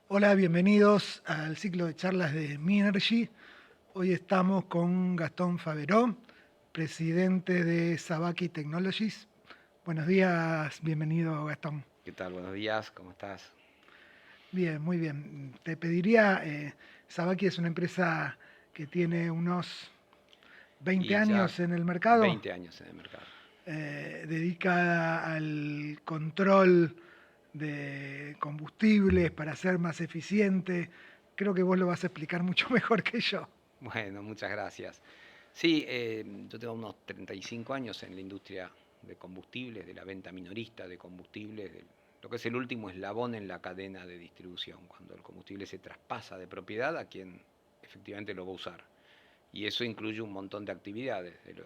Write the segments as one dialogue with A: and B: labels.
A: Hola, bienvenidos al ciclo de charlas de Minergy. Hoy estamos con Gastón Faveró, presidente de Sabaki Technologies. Buenos días, bienvenido Gastón.
B: ¿Qué tal? Buenos días, ¿cómo estás?
A: Bien, muy bien. Te pediría, Sabaki es una empresa que tiene unos 20
B: Y ya
A: años en el mercado,
B: 20 años en el mercado.
A: dedicada al control de combustibles para ser más eficiente. Creo que vos lo vas a explicar mucho mejor que yo.
B: Bueno, muchas gracias. Sí, yo tengo unos 35 años en la industria de combustibles, de la venta minorista de combustibles, de lo que es el último eslabón en la cadena de distribución, cuando el combustible se traspasa de propiedad a quien efectivamente lo va a usar. Y eso incluye un montón de actividades, de lo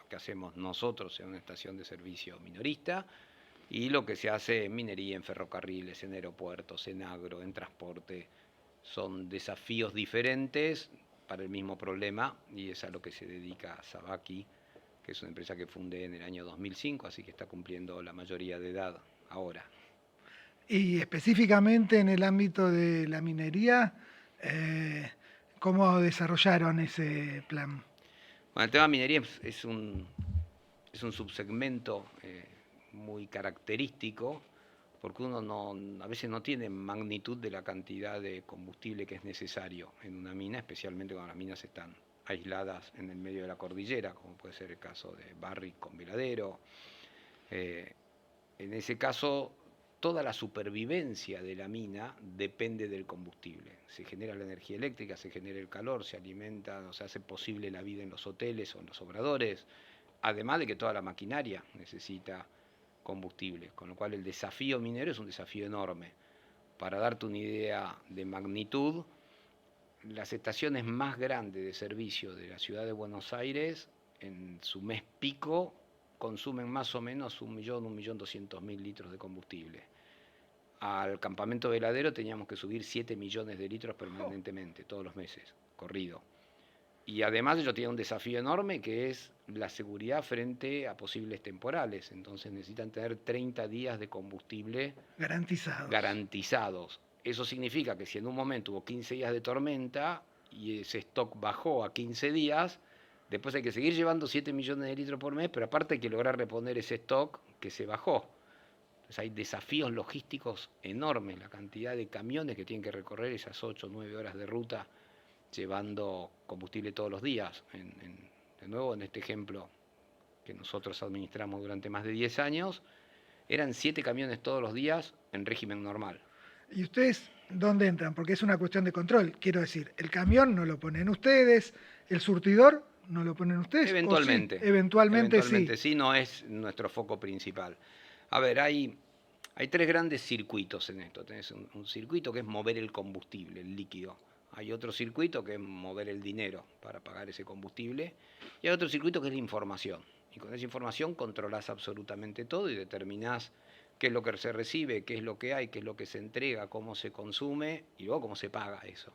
B: que hacemos nosotros en una estación de servicio minorista y lo que se hace en minería, en ferrocarriles, en aeropuertos, en agro, en transporte. Son desafíos diferentes para el mismo problema y es a lo que se dedica Sabaki, que es una empresa que fundé en el año 2005, así que está cumpliendo la mayoría de edad ahora.
A: Y específicamente en el ámbito de la minería, eh, ¿cómo desarrollaron ese plan?
B: Bueno, el tema de minería es un subsegmento muy característico porque uno a veces no tiene magnitud de la cantidad de combustible que es necesario en una mina, especialmente cuando las minas están aisladas en el medio de la cordillera, como puede ser el caso de Barrick con Veladero. Eh, en ese caso, toda la supervivencia de la mina depende del combustible. Se genera la energía eléctrica, se genera el calor, se alimenta, o se hace posible la vida en los hoteles o en los obradores, además de que toda la maquinaria necesita combustible, con lo cual el desafío minero es un desafío enorme. Para darte una idea de magnitud, las estaciones más grandes de servicio de la ciudad de Buenos Aires, en su mes pico, consumen más o menos 1.200.000 litros de combustible. Al campamento veladero teníamos que subir 7 millones de litros
A: Oh.
B: permanentemente, todos los meses, corrido. Y además ellos tienen un desafío enorme que es la seguridad frente a posibles temporales. Entonces necesitan tener 30 días de combustible
A: Garantizados.
B: garantizados. Eso significa que si en un momento hubo 15 días de tormenta y ese stock bajó a 15 días, después hay que seguir llevando 7 millones de litros por mes, pero aparte hay que lograr reponer ese stock que se bajó. Entonces hay desafíos logísticos enormes, la cantidad de camiones que tienen que recorrer esas 8 o 9 horas de ruta llevando combustible todos los días. De nuevo, en este ejemplo que nosotros administramos durante más de 10 años, eran 7 camiones todos los días en régimen normal.
A: ¿Y ustedes dónde entran? Porque es una cuestión de control. Quiero decir, el camión no lo ponen ustedes, el surtidor no lo ponen ustedes, o sí,
B: Eventualmente,
A: eventualmente sí.
B: eventualmente sí, no es nuestro foco principal. A ver, hay tres grandes circuitos en esto. Tenés un circuito que es mover el combustible, el líquido. Hay otro circuito que es mover el dinero para pagar ese combustible. Y hay otro circuito que es la información. Y con esa información controlás absolutamente todo y determinás qué es lo que se recibe, qué es lo que hay, qué es lo que se entrega, cómo se consume y luego cómo se paga eso.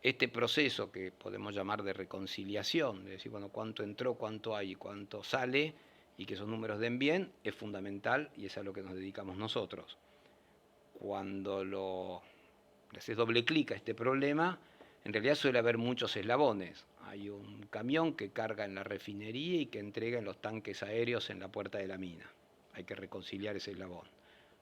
B: Este proceso que podemos llamar de reconciliación, de decir, bueno, cuánto entró, cuánto hay y cuánto sale, y que esos números den bien, es fundamental y es a lo que nos dedicamos nosotros. Cuando le haces doble clic a este problema, en realidad suele haber muchos eslabones. Hay un camión que carga en la refinería y que entrega en los tanques aéreos en la puerta de la mina. Hay que reconciliar ese eslabón.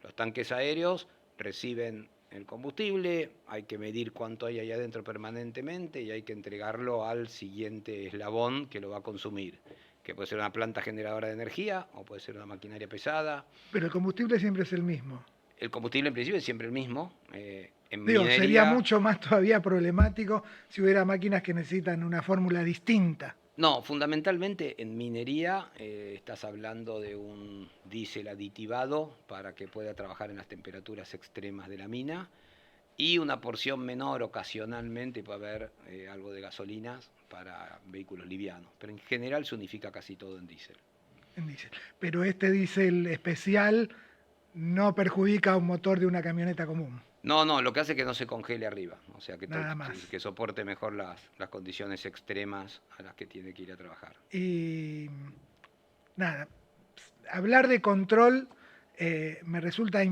B: Los tanques aéreos reciben el combustible, hay que medir cuánto hay ahí adentro permanentemente y hay que entregarlo al siguiente eslabón que lo va a consumir, que puede ser una planta generadora de energía o puede ser una maquinaria pesada.
A: Pero el combustible siempre es el mismo.
B: El combustible en principio es siempre el mismo. En
A: Digo, sería
B: minería,
A: mucho más todavía problemático si hubiera máquinas que necesitan una fórmula distinta.
B: no, fundamentalmente en minería estás hablando de un diésel aditivado para que pueda trabajar en las temperaturas extremas de la mina y una porción menor ocasionalmente puede haber algo de gasolinas para vehículos livianos, pero en general se unifica casi todo en diésel.
A: En diésel. Pero este diésel especial no perjudica a un motor de una camioneta común,
B: No, no, lo que hace es que no se congele arriba, o sea,
A: nada más.
B: que soporte mejor las condiciones extremas a las que tiene que ir a trabajar.
A: Y nada, hablar de control me resulta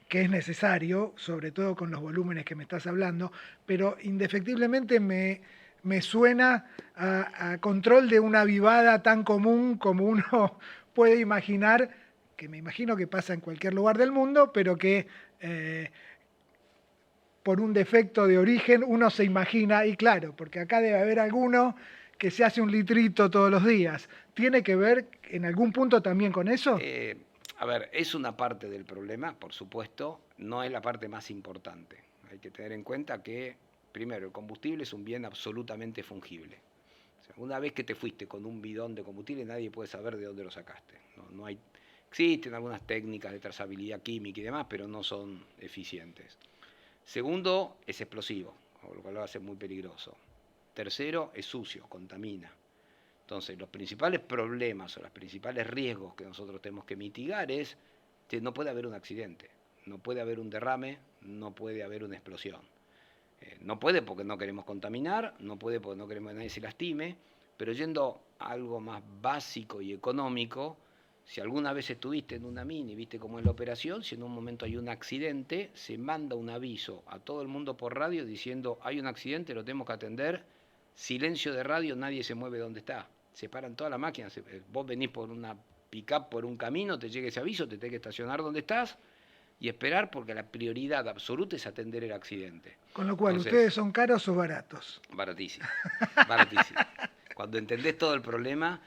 A: que es necesario, sobre todo con los volúmenes que me estás hablando, pero indefectiblemente me suena a control de una vivada tan común como uno puede imaginar, que me imagino que pasa en cualquier lugar del mundo, pero que eh, por un defecto de origen uno se imagina, y claro, porque acá debe haber alguno que se hace un litrito todos los días. ¿Tiene que ver en algún punto también con eso?
B: Eh, a ver, es una parte del problema, por supuesto, no es la parte más importante. Hay que tener en cuenta que, primero, el combustible es un bien absolutamente fungible. O sea, una vez que te fuiste con un bidón de combustible, nadie puede saber de dónde lo sacaste. No hay, existen algunas técnicas de trazabilidad química y demás, pero no son eficientes. Segundo, es explosivo, lo cual lo hace muy peligroso. Tercero, es sucio, contamina. Entonces, los principales problemas o los principales riesgos que nosotros tenemos que mitigar es que no puede haber un accidente, no puede haber un derrame, no puede haber una explosión. No puede porque no queremos contaminar, no puede porque no queremos que nadie se lastime, pero yendo a algo más básico y económico, si alguna vez estuviste en una mina y viste cómo es la operación, si en un momento hay un accidente, se manda un aviso a todo el mundo por radio diciendo hay un accidente, lo tenemos que atender, silencio de radio, nadie se mueve donde está. Se paran todas las máquinas, vos venís por una pick-up por un camino, te llega ese aviso, te tenés que estacionar donde estás y esperar porque la prioridad absoluta es atender el accidente.
A: Con lo cual,
B: Entonces,
A: ¿ustedes son caros o baratos?
B: baratísimo, baratísimo. Cuando entendés todo el problema,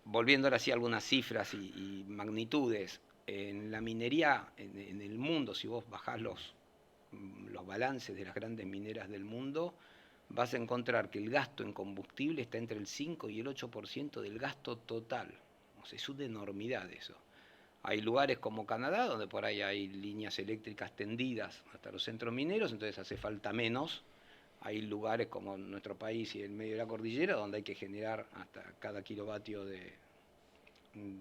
B: volviendo ahora sí a algunas cifras y magnitudes, en la minería, en el mundo, si vos bajás los balances de las grandes mineras del mundo, vas a encontrar que el gasto en combustible está entre el 5 y el 8% del gasto total. O sea, es una enormidad eso. Hay lugares como Canadá, donde por ahí hay líneas eléctricas tendidas hasta los centros mineros, entonces hace falta menos. Hay lugares como nuestro país y en medio de la cordillera, donde hay que generar hasta cada kilovatio de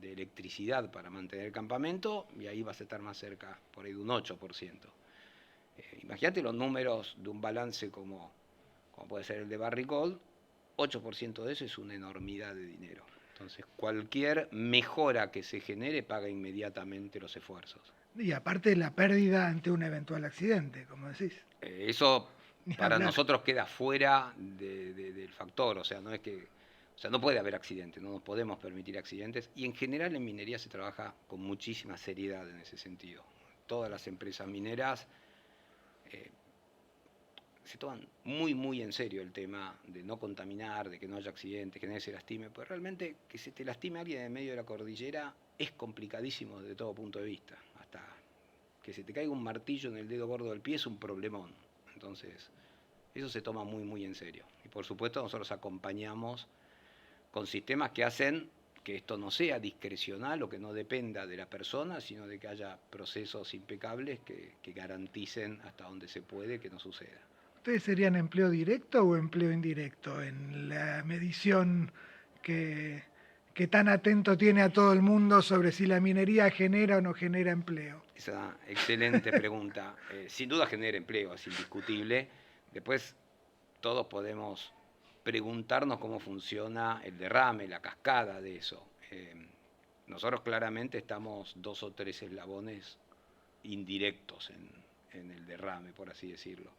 B: electricidad para mantener el campamento, y ahí vas a estar más cerca, por ahí, de un 8%. Imagínate los números de un balance como puede ser el de Barrick Gold, 8% de eso es una enormidad de dinero. Entonces, cualquier mejora que se genere paga inmediatamente los esfuerzos.
A: Y aparte la pérdida ante un eventual accidente, como decís.
B: Eso
A: Ni
B: para
A: hablar.
B: nosotros queda fuera del factor, o sea, o sea, no puede haber accidentes, no nos podemos permitir accidentes y en general en minería se trabaja con muchísima seriedad en ese sentido. Todas las empresas mineras eh, se toman muy, muy en serio el tema de no contaminar, de que no haya accidentes, que nadie se lastime, pues realmente que se te lastime alguien en medio de la cordillera es complicadísimo desde todo punto de vista. Hasta que se te caiga un martillo en el dedo gordo del pie es un problemón. Entonces, eso se toma muy, muy en serio. Y por supuesto nosotros acompañamos con sistemas que hacen que esto no sea discrecional o que no dependa de la persona, sino de que haya procesos impecables que garanticen hasta donde se puede que no suceda.
A: ¿Ustedes serían empleo directo o empleo indirecto en la medición que, que tan atento tiene a todo el mundo sobre si la minería genera o no genera empleo?
B: Esa excelente pregunta. Sin duda genera empleo, es indiscutible. Después todos podemos preguntarnos cómo funciona el derrame, la cascada de eso. Nosotros claramente estamos 2 o 3 eslabones indirectos en el derrame, por así decirlo.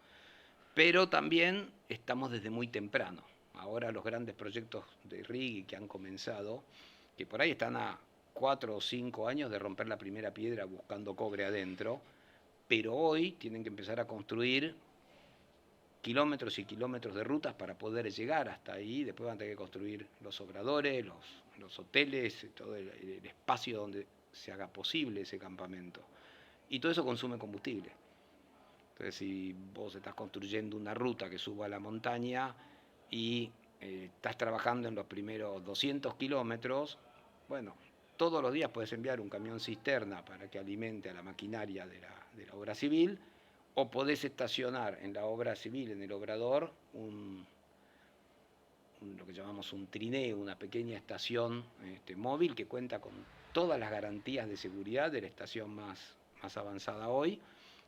B: Pero también estamos desde muy temprano. Ahora los grandes proyectos de RIGI que han comenzado, que por ahí están a 4 o 5 años de romper la primera piedra buscando cobre adentro, pero hoy tienen que empezar a construir kilómetros y kilómetros de rutas para poder llegar hasta ahí. Después van a tener que construir los obradores, los hoteles, todo el espacio donde se haga posible ese campamento. Y todo eso consume combustible. Entonces, si vos estás construyendo una ruta que suba a la montaña y estás trabajando en los primeros 200 kilómetros, bueno, todos los días puedes enviar un camión cisterna para que alimente a la maquinaria de la obra civil, o podés estacionar en la obra civil, en el obrador, lo que llamamos un trineo, una pequeña estación móvil que cuenta con todas las garantías de seguridad de la estación más avanzada hoy,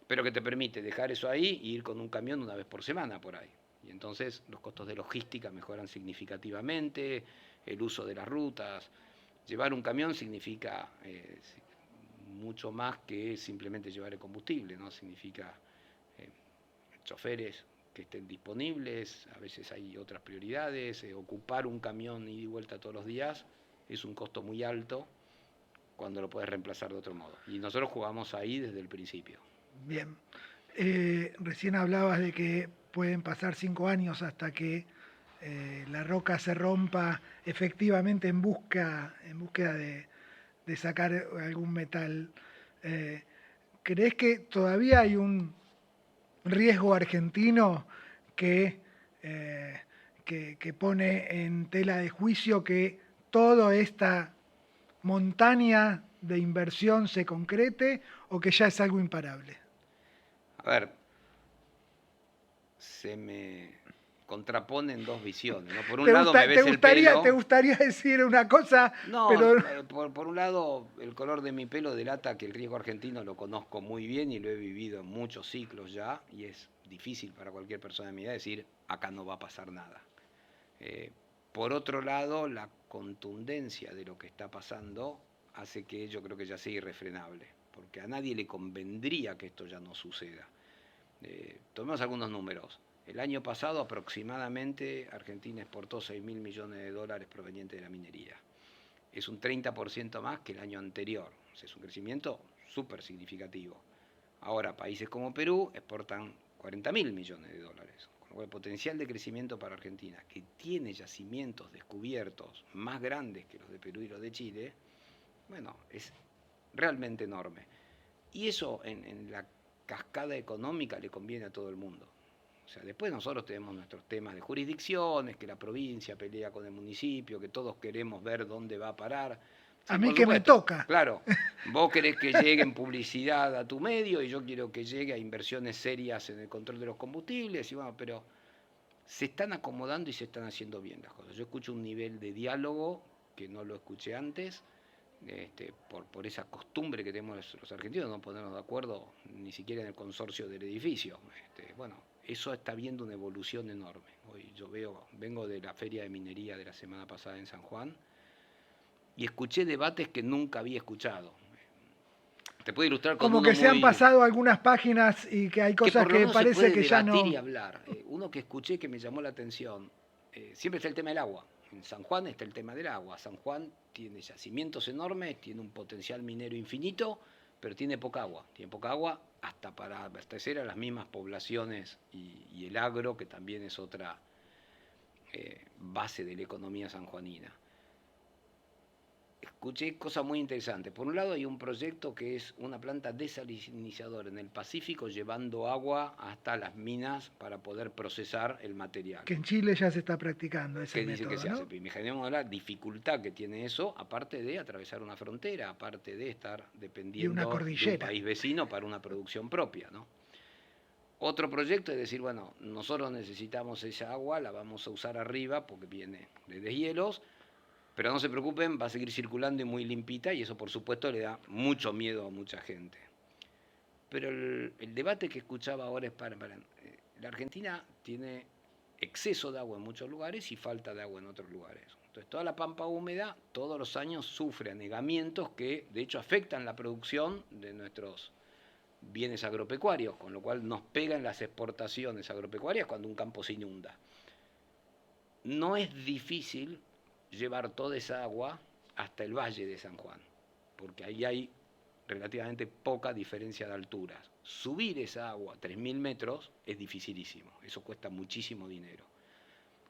B: pero que te permite dejar eso ahí y ir con un camión una vez por semana por ahí. Y entonces los costos de logística mejoran significativamente, el uso de las rutas. Llevar un camión significa mucho más que simplemente llevar el combustible, ¿no? Significa choferes que estén disponibles, a veces hay otras prioridades, ocupar un camión ida y vuelta todos los días es un costo muy alto cuando lo puedes reemplazar de otro modo. Y nosotros jugamos ahí desde el principio.
A: Bien. Recién hablabas de que pueden pasar 5 años hasta que la roca se rompa efectivamente en búsqueda de sacar algún metal. Eh, ¿Crees que todavía hay un riesgo argentino que, eh, que pone en tela de juicio que toda esta montaña de inversión se concrete o que ya es algo imparable?
B: A ver, se me contraponen dos visiones, ¿no? Por un lado me ves el pelo.
A: ¿Te gustaría decir una cosa?
B: No,
A: Pero
B: por un lado el color de mi pelo delata que el riesgo argentino lo conozco muy bien y lo he vivido en muchos ciclos ya, y es difícil para cualquier persona de mi edad decir, acá no va a pasar nada. Por otro lado, la contundencia de lo que está pasando hace que yo creo que ya sea irrefrenable, porque a nadie le convendría que esto ya no suceda. Tomemos algunos números. El año pasado aproximadamente Argentina exportó 6.000 millones de dólares provenientes de la minería. Es un 30% más que el año anterior. O sea, es un crecimiento súper significativo. Ahora, países como Perú exportan 40.000 millones de dólares. Con lo cual, el potencial de crecimiento para Argentina, que tiene yacimientos descubiertos más grandes que los de Perú y los de Chile, bueno, es realmente enorme. Y eso en la cascada económica le conviene a todo el mundo. O sea, después nosotros tenemos nuestros temas de jurisdicciones, que la provincia pelea con el municipio, que todos queremos ver dónde va a parar. Sí,
A: a mí
B: por
A: que me
B: supuesto,
A: toca.
B: claro, vos querés que llegue en publicidad a tu medio y yo quiero que llegue a inversiones serias en el control de los combustibles, y bueno, pero se están acomodando y se están haciendo bien las cosas. Yo escucho un nivel de diálogo que no lo escuché antes, por esa costumbre que tenemos los argentinos, no ponernos de acuerdo ni siquiera en el consorcio del edificio. Bueno, eso está viendo una evolución enorme. Hoy yo vengo de la feria de minería de la semana pasada en San Juan y escuché debates que nunca había escuchado. Te puedo ilustrar con
A: Como
B: uno
A: que se han
B: muy...
A: pasado algunas páginas y que hay
B: que
A: cosas
B: por lo
A: que
B: menos se
A: parece
B: puede
A: que ya
B: debatir
A: no.
B: y hablar. Uno que escuché que me llamó la atención, siempre está el tema del agua. En San Juan está el tema del agua. San Juan tiene yacimientos enormes, tiene un potencial minero infinito, pero tiene poca agua. Tiene poca agua hasta para abastecer a las mismas poblaciones y el agro, que también es otra base de la economía sanjuanina. Escuché cosas muy interesantes. Por un lado hay un proyecto que es una planta desalinizadora en el Pacífico llevando agua hasta las minas para poder procesar el material.
A: Que en Chile ya se está practicando ese
B: ¿Qué dice que
A: método,
B: se hace?
A: ¿no?
B: Imaginemos la dificultad que tiene eso, aparte de atravesar una frontera, aparte de estar
A: Y una
B: dependiendo de un
A: cordillera.
B: país vecino para una producción propia, ¿no? Otro proyecto es decir, bueno, nosotros necesitamos esa agua, la vamos a usar arriba porque viene de deshielos, pero no se preocupen, va a seguir circulando y muy limpita y eso por supuesto le da mucho miedo a mucha gente. Pero el debate que escuchaba ahora es la Argentina tiene exceso de agua en muchos lugares y falta de agua en otros lugares. Entonces toda la pampa húmeda todos los años sufre anegamientos que de hecho afectan la producción de nuestros bienes agropecuarios, con lo cual nos pegan las exportaciones agropecuarias cuando un campo se inunda. No es difícil llevar toda esa agua hasta el Valle de San Juan, porque ahí hay relativamente poca diferencia de alturas. Subir esa agua a 3.000 metros es dificilísimo, eso cuesta muchísimo dinero.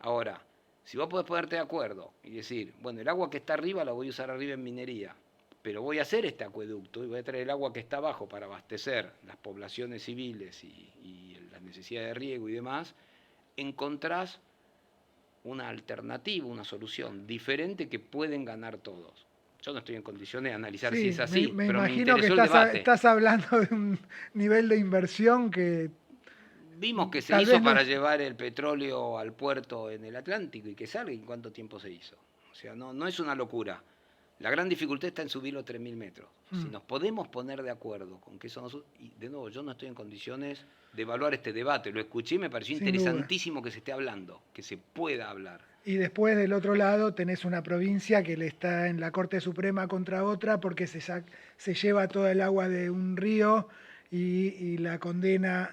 B: Ahora, si vos podés ponerte de acuerdo y decir, bueno, el agua que está arriba la voy a usar arriba en minería, pero voy a hacer este acueducto y voy a traer el agua que está abajo para abastecer las poblaciones civiles y las necesidades de riego y demás, encontrás una alternativa, una solución diferente que pueden ganar todos. Yo no estoy en condiciones de analizar si
A: Sí,
B: es así,
A: me
B: pero me
A: imagino que
B: interesó el debate.
A: estás hablando de un nivel de inversión que
B: Vimos que se
A: tal
B: hizo
A: vez no
B: para
A: es.
B: llevar el petróleo al puerto en el Atlántico y que salga, ¿y en cuánto tiempo se hizo? O sea, no es una locura. La gran dificultad está en subir los 3.000 metros. Si nos podemos poner de acuerdo con que eso no... Y de nuevo, yo no estoy en condiciones de evaluar este debate. Lo escuché y me pareció
A: Sin duda.
B: interesantísimo que se esté hablando, que se pueda hablar.
A: Y después del otro lado tenés una provincia que le está en la Corte Suprema contra otra porque se lleva toda el agua de un río y la condena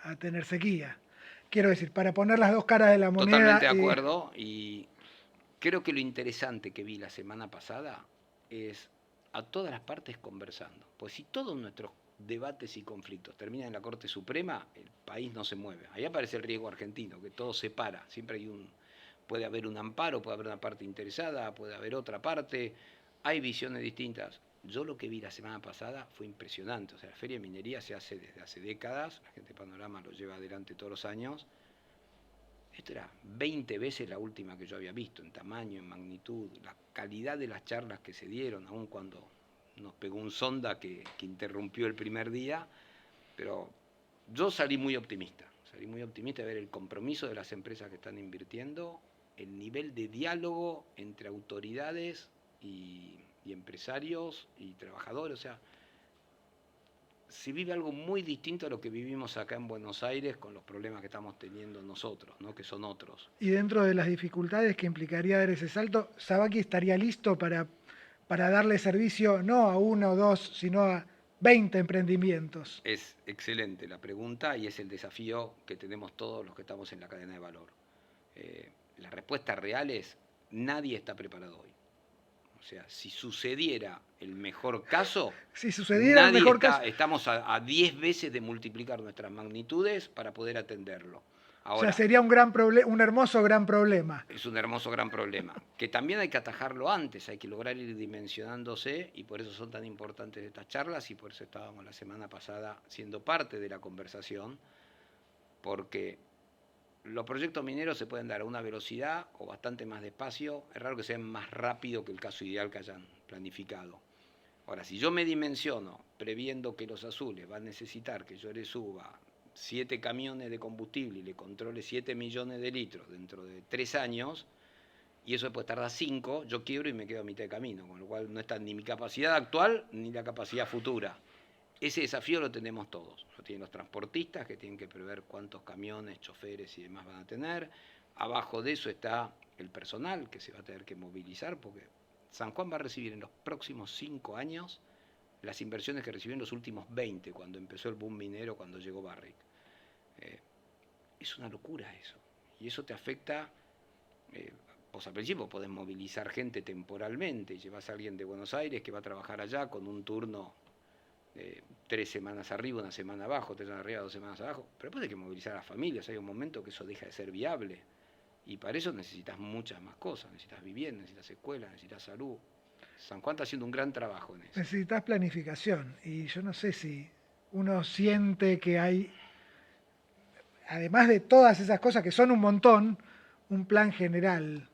A: a tener sequía. Quiero decir, para poner las dos caras de la
B: Totalmente
A: moneda,
B: de acuerdo, y creo que lo interesante que vi la semana pasada es a todas las partes conversando. Pues si todos nuestros debates y conflictos terminan en la Corte Suprema, el país no se mueve. Ahí aparece el riesgo argentino, que todo se para. Siempre puede haber un amparo, puede haber una parte interesada, puede haber otra parte. Hay visiones distintas. Yo lo que vi la semana pasada fue impresionante. O sea, la Feria de Minería se hace desde hace décadas. La gente de Panorama lo lleva adelante todos los años. Esto era 20 veces la última que yo había visto, en tamaño, en magnitud, la calidad de las charlas que se dieron, aun cuando nos pegó un sonda que interrumpió el primer día, pero yo salí muy optimista de ver el compromiso de las empresas que están invirtiendo, el nivel de diálogo entre autoridades y empresarios y trabajadores, o sea, se vive algo muy distinto a lo que vivimos acá en Buenos Aires con los problemas que estamos teniendo nosotros, ¿no? Que son otros.
A: y dentro de las dificultades que implicaría dar ese salto, Sabaki estaría listo para darle servicio no a uno o dos, sino a 20 emprendimientos.
B: Es excelente la pregunta y es el desafío que tenemos todos los que estamos en la cadena de valor. La respuesta real es, nadie está preparado hoy. O sea, si sucediera el mejor caso,
A: Si sucediera el mejor caso,
B: estamos a 10 veces de multiplicar nuestras magnitudes para poder atenderlo.
A: o sea,
B: Ahora,
A: sería un hermoso gran problema.
B: es un hermoso gran problema, que también hay que atajarlo antes, hay que lograr ir dimensionándose y por eso son tan importantes estas charlas y por eso estábamos la semana pasada siendo parte de la conversación, porque los proyectos mineros se pueden dar a una velocidad o bastante más despacio, es raro que sean más rápido que el caso ideal que hayan planificado. Ahora, si yo me dimensiono previendo que los azules van a necesitar que yo le suba 7 camiones de combustible y le controle 7 millones de litros dentro de 3 años, y eso después tarda 5, yo quiebro y me quedo a mitad de camino, con lo cual no está ni mi capacidad actual ni la capacidad futura. Ese desafío lo tenemos todos. Lo tienen los transportistas, que tienen que prever cuántos camiones, choferes y demás van a tener. Abajo de eso está el personal, que se va a tener que movilizar, porque San Juan va a recibir en los próximos 5 años las inversiones que recibió en los últimos 20, cuando empezó el boom minero, cuando llegó Barrick. Es una locura eso. Y eso te afecta. Vos al principio podés movilizar gente temporalmente, llevas a alguien de Buenos Aires que va a trabajar allá con un turno de 3 semanas arriba, 1 semana abajo, 3 semanas arriba, 2 semanas abajo, pero después hay que movilizar a las familias, hay un momento que eso deja de ser viable, y para eso necesitas muchas más cosas, necesitas vivienda, necesitas escuela, necesitas salud. San Juan está haciendo un gran trabajo en eso.
A: Necesitas planificación y yo no sé si uno siente que hay, además de todas esas cosas que son un montón, un plan general.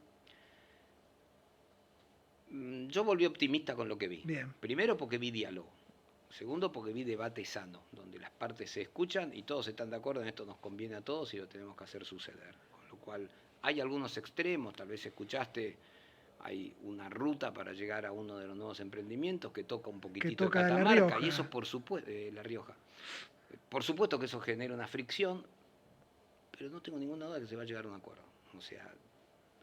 B: Yo volví optimista con lo que vi.
A: Bien.
B: Primero porque vi diálogo. Segundo porque vi debate sano, donde las partes se escuchan y todos están de acuerdo en esto nos conviene a todos y lo tenemos que hacer suceder. Con lo cual hay algunos extremos, tal vez escuchaste, hay una ruta para llegar a uno de los nuevos emprendimientos que toca un poquitito de Catamarca y eso por supuesto, La Rioja. Por supuesto que eso genera una fricción, pero no tengo ninguna duda que se va a llegar a un acuerdo. O sea,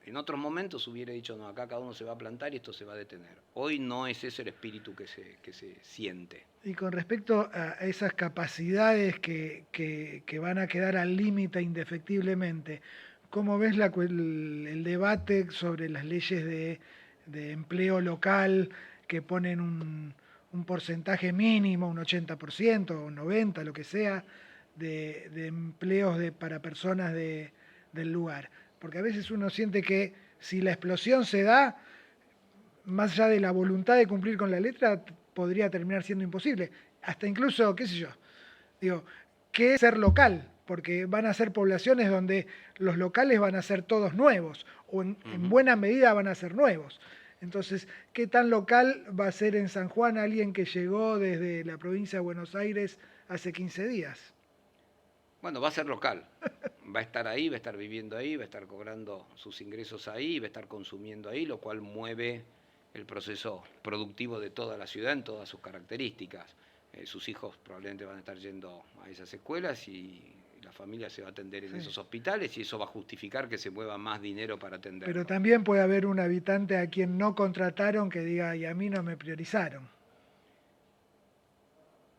B: en otros momentos hubiera dicho, no, acá cada uno se va a plantar y esto se va a detener. Hoy no es ese el espíritu que se siente.
A: Y con respecto a esas capacidades que van a quedar al límite indefectiblemente, ¿cómo ves el debate sobre las leyes de empleo local que ponen un porcentaje mínimo, un 80% o un 90%, lo que sea, de empleos para personas del lugar? Porque a veces uno siente que si la explosión se da, más allá de la voluntad de cumplir con la letra, podría terminar siendo imposible. Hasta incluso, qué sé yo, digo, ¿qué es ser local? Porque van a ser poblaciones donde los locales van a ser todos nuevos, o en buena medida van a ser nuevos. Entonces, ¿qué tan local va a ser en San Juan alguien que llegó desde la provincia de Buenos Aires hace 15 días?
B: Bueno, va a ser local. Va a estar ahí, va a estar viviendo ahí, va a estar cobrando sus ingresos ahí, va a estar consumiendo ahí, lo cual mueve el proceso productivo de toda la ciudad en todas sus características. Sus hijos probablemente van a estar yendo a esas escuelas y la familia se va a atender en
A: Sí.
B: esos hospitales y eso va a justificar que se mueva más dinero para atenderlo.
A: Pero también puede haber un habitante a quien no contrataron que diga, y a mí no me priorizaron.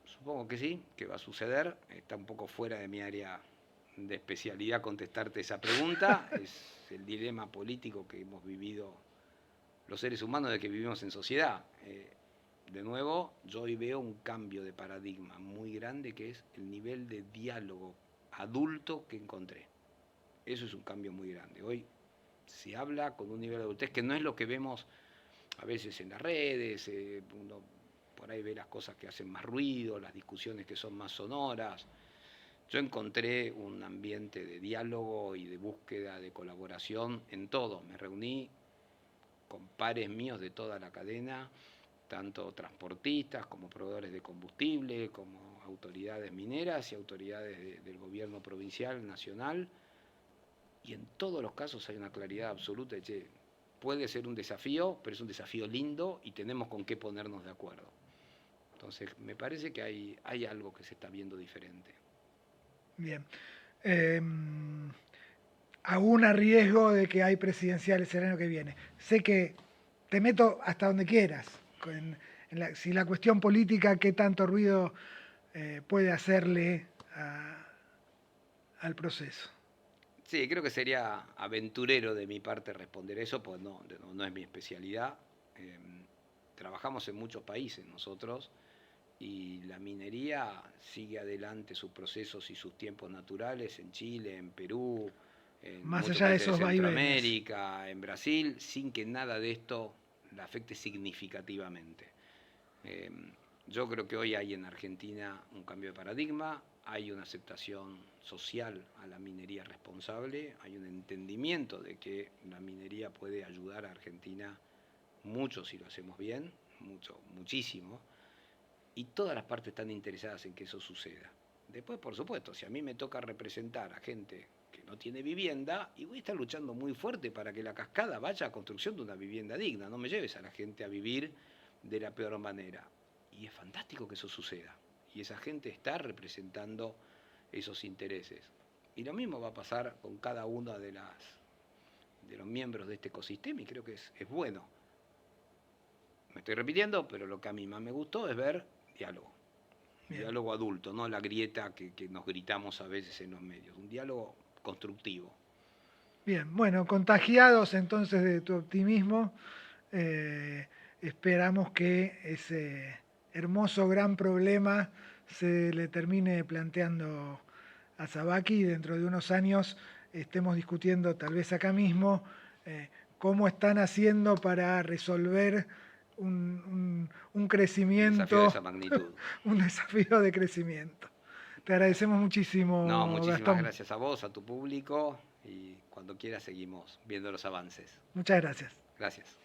B: Supongo que sí, que va a suceder. Está un poco fuera de mi área de especialidad contestarte esa pregunta. Es el dilema político que hemos vivido los seres humanos de que vivimos en sociedad. De nuevo, yo hoy veo un cambio de paradigma muy grande que es el nivel de diálogo adulto que encontré. Eso es un cambio muy grande. Hoy se habla con un nivel de adultez que no es lo que vemos a veces en las redes, uno por ahí ve las cosas que hacen más ruido, las discusiones que son más sonoras. Yo encontré un ambiente de diálogo y de búsqueda de colaboración en todo. Me reuní con pares míos de toda la cadena, tanto transportistas como proveedores de combustible, como autoridades mineras y autoridades del gobierno provincial, nacional, y en todos los casos hay una claridad absoluta de que puede ser un desafío, pero es un desafío lindo y tenemos con qué ponernos de acuerdo. Entonces, me parece que hay algo que se está viendo diferente.
A: Bien. Aún a riesgo de que hay presidenciales el año que viene. Sé que te meto hasta donde quieras. Si la cuestión política, qué tanto ruido puede hacerle al proceso.
B: Sí, creo que sería aventurero de mi parte responder eso, pues no es mi especialidad. Trabajamos en muchos países nosotros y la minería sigue adelante sus procesos y sus tiempos naturales en Chile, en Perú, en
A: Más
B: muchos
A: allá de
B: países de
A: esos vaivenes.
B: Centroamérica, en Brasil, sin que nada de esto la afecte significativamente. Yo creo que hoy hay en Argentina un cambio de paradigma, hay una aceptación social a la minería responsable, hay un entendimiento de que la minería puede ayudar a Argentina mucho si lo hacemos bien, muchísimo, y todas las partes están interesadas en que eso suceda. Después, por supuesto, si a mí me toca representar a gente que no tiene vivienda, y voy a estar luchando muy fuerte para que la cascada vaya a construcción de una vivienda digna, no me lleves a la gente a vivir de la peor manera. Y es fantástico que eso suceda. Y esa gente está representando esos intereses. Y lo mismo va a pasar con cada uno de los miembros de este ecosistema y creo que es bueno. Me estoy repitiendo, pero lo que a mí más me gustó es ver diálogo.
A: Bien.
B: Diálogo adulto, no la grieta que nos gritamos a veces en los medios. Un diálogo constructivo.
A: Bien, bueno, contagiados entonces de tu optimismo, esperamos que ese hermoso gran problema se le termine planteando a Sabaki y dentro de unos años estemos discutiendo, tal vez acá mismo, cómo están haciendo para resolver un
B: Un desafío de
A: crecimiento,
B: esa magnitud.
A: un desafío de crecimiento. Te agradecemos
B: No,
A: muchísimo,
B: muchísimas
A: Gastón.
B: gracias a vos, a tu público y cuando quieras seguimos viendo los avances.
A: Muchas gracias.
B: Gracias.